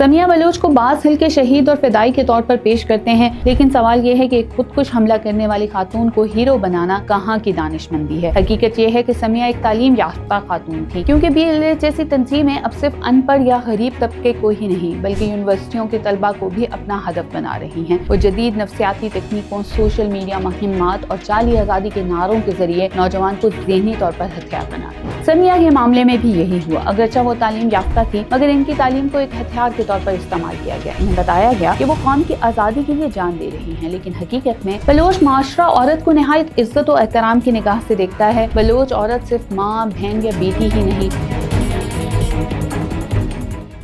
Samiya Bloch को बाज़ हल्के शहीद और फिदाई के तौर पर पेश करते हैं, लेकिन सवाल ये है कि एक खुदकुश हमला करने वाली खातून को हीरो बनाना कहाँ की दानिशमंदी है। हकीकत ये है कि समिया एक तालीम याफ्ता खातून थी, क्योंकि BLA जैसी तंजीमें अब सिर्फ अनपढ़ या गरीब तबके को ही नहीं बल्कि यूनिवर्सिटियों के तलबा को भी अपना हदफ बना रही हैं। वो जदीद नफ्सियाती तकनीकों, सोशल मीडिया मुहिम्मात और जाली आज़ादी के नारों के जरिए नौजवान को ज़हनी तौर पर हथियार बना रही हैं। समिया के मामले में भी यही हुआ। अगरचा वो तालीम याफ्ता थी, मगर इनकी तालीम को एक हथियार के तौर पर इस्तेमाल किया गया। इन्हें बताया गया कि वो कौम की आज़ादी के लिए जान दे रही हैं, लेकिन हकीकत में बलोच माशरा औरत को निहायत इज्जत और एहतराम की निगाह से देखता है। बलोच औरत सिर्फ माँ, बहन या बेटी ही नहीं,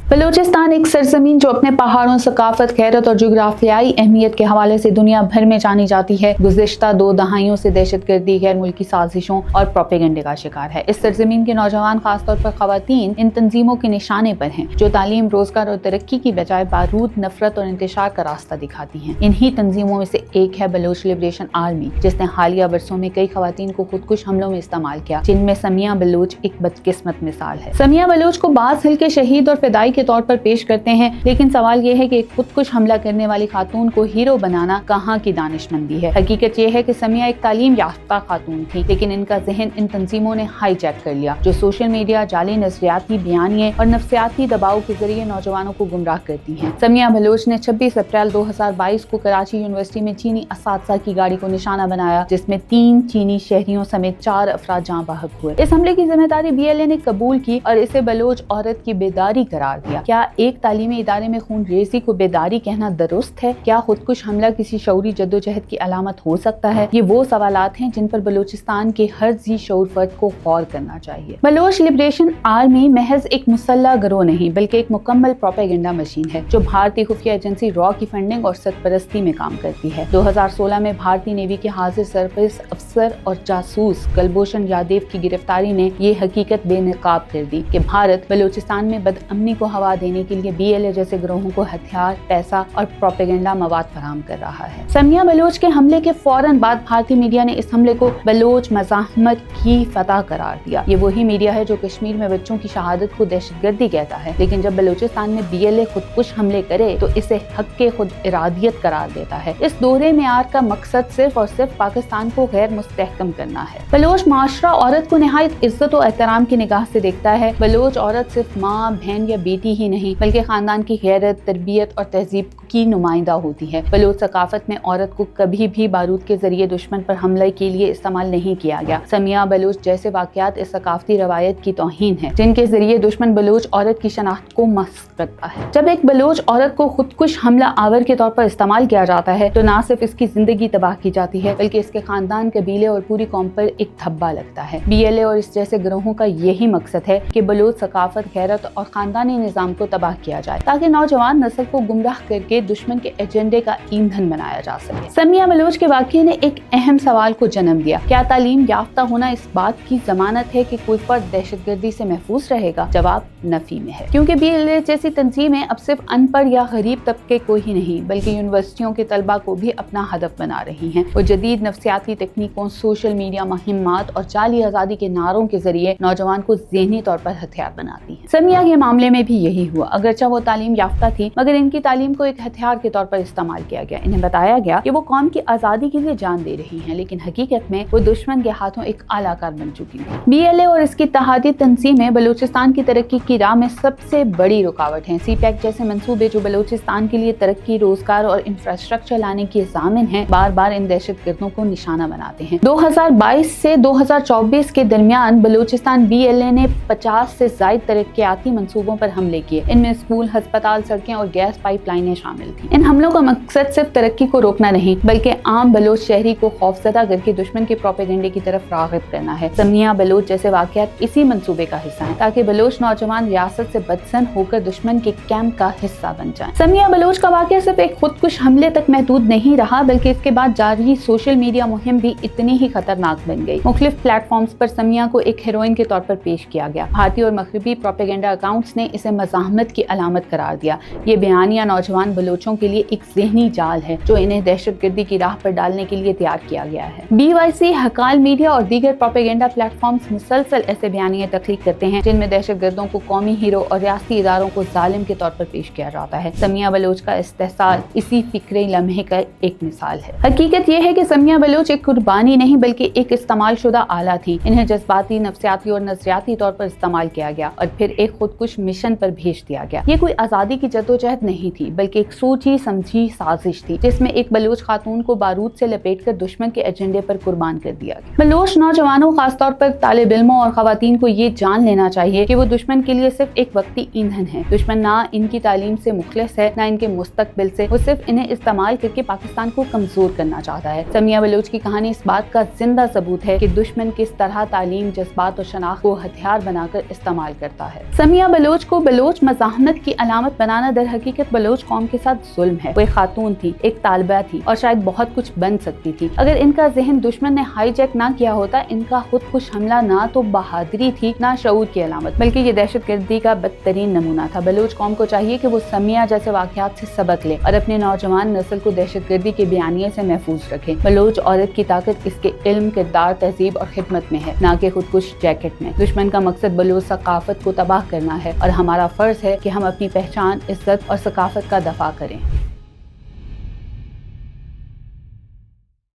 बलूचिस्तान एक सरजमीन जो अपने पहाड़ों, सकाफत, खैरत और जुग्राफियाई अहमियत के हवाले से दुनिया भर में जानी जाती है, गुज़िश्ता 2 दहाइयों से दहशतगर्दी, गैर मुल्की साजिशों और प्रोपेगेंडे का शिकार है। इस सरजमीन के नौजवान, खासतौर पर खवातीन, इन तंजीमों के निशाने पर हैं जो तालीम, रोजगार और तरक्की की बजाय बारूद, नफरत और इंतशार का रास्ता दिखाती हैं। इन्हीं तंजीमों में से एक है बलोच लिबरेशन आर्मी, जिसने हालिया बरसों में कई खवातीन को खुदकुश हमलों में इस्तेमाल किया, जिनमें समिया बलोच एक बदकिस्मत मिसाल है। समिया बलोच को बाज़ हल्के शहीद और फिदाई के तौर पर पेश करते हैं, लेकिन सवाल ये है कि एक खुदकुश हमला करने वाली खातून को हीरो बनाना कहाँ की दानिशमंदी है। हकीकत ये है कि समिया एक तालीम याफ्ता खातून थी, लेकिन इनका जहन इन तंजीमों ने हाईजैक कर लिया, जो सोशल मीडिया, जाली नजरियाती बयानिए और नफ्सियाती दबाव के जरिए नौजवानों को गुमराह करती हैं। समिया बलोच ने 26 अप्रैल 2022 को कराची यूनिवर्सिटी में चीनी असातिज़ा की गाड़ी को निशाना बनाया, जिसमें 3 चीनी शहरियों समेत 4 अफराद जाँ बहक हुए। इस हमले की जिम्मेदारी BLA ने कबूल की और इसे बलोच औरत की बेदारी करार दिया। क्या एक तालीमी इदारे में खून रेजी को बेदारी कहना दुरुस्त है? क्या खुदकुश हमला किसी शऊरी जद्दोजहद की अलामत हो सकता है? ये वो सवालात हैं जिन पर बलूचिस्तान के हर जी शऊर फर्द को गौर करना चाहिए। बलोच लिबरेशन आर्मी महज एक मुसल्ला गिरोह नहीं बल्कि एक मुकम्मल प्रोपेगेंडा मशीन है, जो भारतीय खुफिया एजेंसी रॉ की फंडिंग और सरपरस्ती में काम करती है। 2016 में भारतीय नेवी के हाजिर सरफेस अफसर और जासूस कुलभूषण यादव की गिरफ्तारी ने ये हकीकत बेनकाब कर दी कि भारत बलूचिस्तान में बदअमनी को हवा देने के लिए BLA जैसे गिरोहों को हथियार, पैसा और प्रोपेगेंडा मवाद फराहम कर रहा है। समिया बलोच के हमले के फौरन बाद भारतीय मीडिया ने इस हमले को बलोच मज़ाहमत की फतह करार दिया। ये वही मीडिया है जो कश्मीर में बच्चों की शहादत को दहशतगर्दी कहता है, लेकिन जब बलूचिस्तान में BLA खुदकुश हमले करे तो इसे हक के खुद इरादियत करार देता है। इस दोहरे मेयार का मकसद सिर्फ और सिर्फ पाकिस्तान को गैर मुस्तहकम करना है। बलोच माशरा औरत को निहायत इज्जत और एहतराम की निगाह से देखता है। बलोच औरत सिर्फ माँ, बहन या बेटी ही नहीं बल्कि खानदान की गैरत, तरबियत और तहजीब की नुमाइंदा होती है। बलोच सकाफत में औरत को कभी भी बारूद के जरिए दुश्मन पर हमले के लिए इस्तेमाल नहीं किया गया। समिया बलोच जैसे वाकयात इस सकाफती रवायत की तौहीन है, जिनके जरिए दुश्मन बलोच औरत की शनाख्त को मस्क करता है। जब एक बलोच औरत को खुदकुश हमला आवर के तौर पर इस्तेमाल किया जाता है तो न सिर्फ इसकी जिंदगी तबाह की जाती है बल्कि इसके खानदान, कबीले और पूरी कौम पर एक धब्बा लगता है। BLA और इस जैसे गिरोहों का यही मकसद है कि बलोच सकाफत, गैरत और खानदानी निज़ाम को तबाह किया जाए, ताकि नौजवान नस्ल को गुमराह करके दुश्मन के एजेंडे का ईंधन बनाया जा सके। समिया बलोच के वाक़ये ने एक अहम सवाल को जन्म दिया। क्या तालीम याफ्ता होना इस बात की जमानत है कि कोई फर्द दहशतगर्दी से महफूज रहेगा? जवाब नफी में है, क्योंकि BLA जैसी तंजीमें अब सिर्फ अनपढ़ या गरीब तबके को ही नहीं बल्कि यूनिवर्सिटियों के तलबा को भी अपना हदफ बना रही हैं। वो जदीद नफ्सियाती तकनीकों, सोशल मीडिया मुहिम्मात और जाली आज़ादी के नारों के जरिए नौजवान को ज़हनी तौर पर हथियार बनाती हैं। समिया के मामले में भी यही हुआ। अगरचा वो तालीम याफ्ता थी, मगर इनकी तालीम को एक हथियार के तौर पर इस्तेमाल किया गया। इन्हें बताया गया कि वो कौम की आज़ादी के लिए जान दे रही हैं, लेकिन हकीकत में वो दुश्मन के हाथों एक आलाकार बन चुकी हैं। BLA और इसकी इत्तेहादी तंजीमें बलूचिस्तान की तरक्की की राह में सबसे बड़ी रुकावट हैं। CPEC जैसे मंसूबे जो बलूचिस्तान के लिए तरक्की, रोजगार और इंफ्रास्ट्रक्चर लाने की ज़ामिन हैं, बार बार इन दहशतगर्दों को निशाना बनाते हैं। 2022 से 2024 के दरमियान बलूचिस्तान BLA ने 50 से ज़ायद तरक्याती मंसूबों पर हमले किए। इनमें स्कूल, अस्पताल, सड़कें और गैस पाइपलाइनें शामिल थी। इन हमलों का मकसद सिर्फ तरक्की को रोकना नहीं बल्कि आम बलोच शहरी को खौफजदा करके दुश्मन के प्रोपेगेंडे की तरफ राग़िब करना है। समिया बलोच जैसे वाक़यात इसी मंसूबे का हिस्सा है, ताकि बलोच नौजवान रियासत से बदसन होकर दुश्मन के कैंप का हिस्सा बन जाएं। समिया बलोच का वाक़या सिर्फ एक खुदकुश हमले तक महदूद नहीं रहा, बल्कि इसके बाद जारी सोशल मीडिया मुहिम भी इतनी ही खतरनाक बन गई। मुख्तलिफ प्लेटफॉर्म्स पर समिया को एक हीरोइन के तौर पर पेश किया गया। भारतीय और मगरबी प्रोपेगेंडा अकाउंट्स ने इसे मज़ाहमत की अलामत करार दिया। ये बयानिया नौजवान बलोचों के लिए एक ज़हनी जाल है जो इन्हें दहशतगर्दी की राह पर डालने के लिए तैयार किया गया है। BYC, हकाल मीडिया और दीगर प्रोपेगेंडा प्लेटफॉर्म्स मुसलसल ऐसे बयानिया तख्लीक करते हैं जिनमें दहशतगर्दों को कौमी हीरो और रियासती इदारों को जालिम के तौर पर पेश किया जाता है। समिया बलोच का इस्तेहसाल इसी फिक्री लम्हे का एक मिसाल है। हकीकत यह है कि समिया बलोच एक कुर्बानी नहीं बल्कि एक इस्तेमाल शुदा आला थी। इन्हें जज्बाती, नफ्सियाती और नजरियाती तौर पर इस्तेमाल किया गया और फिर एक खुदकुश मिशन पर भेज दिया गया। ये कोई आज़ादी की जद्दोजहद नहीं थी बल्कि एक सोची समझी साजिश थी जिसमें एक बलोच खातून को बारूद से लपेटकर दुश्मन के एजेंडे पर कुर्बान कर दिया गया। बलोच नौजवानों, खासतौर पर तालिब इल्मों और खवातीन को ये जान लेना चाहिए कि वो दुश्मन के लिए सिर्फ एक वक्ती ईंधन है। दुश्मन ना इनकी तालीम से मुखलिस है, ना इनके मुस्तकबिल से। वो सिर्फ इन्हें इस्तेमाल करके पाकिस्तान को कमजोर करना चाहता है। समिया बलोच की कहानी इस बात का जिंदा सबूत है कि दुश्मन किस तरह तालीम, जज्बात और शनाख्त को हथियार बनाकर इस्तेमाल करता है। समिया बलोच को बलोच मज़ाहमत की अलामत बनाना दर हकीकत बलोच कौम के साथ जुल्म है। वो एक खातून थी, एक तालिबा थी और शायद बहुत कुछ बन सकती थी अगर इनका जहन दुश्मन ने हाईजैक ना किया होता। इनका खुदकुश हमला ना तो बहादुरी थी, ना शऊर की अलामत, बल्कि ये दहशतगर्दी का बदतरीन नमूना था। बलोच कौम को चाहिए कि वो समिया जैसे वाक़यात से सबक ले और अपने नौजवान नस्ल को दहशतगर्दी के बयानिए से महफूज रखे। बलोच औरत की ताकत इसके इल्म, किरदार, तहजीब और खिदमत में है, ना कि खुदकुश जैकेट में। दुश्मन का मकसद बलोच सकाफत को तबाह करना है और हमारा फर्ज है कि हम अपनी पहचान, इज्जत और सकाफत का दफा करें।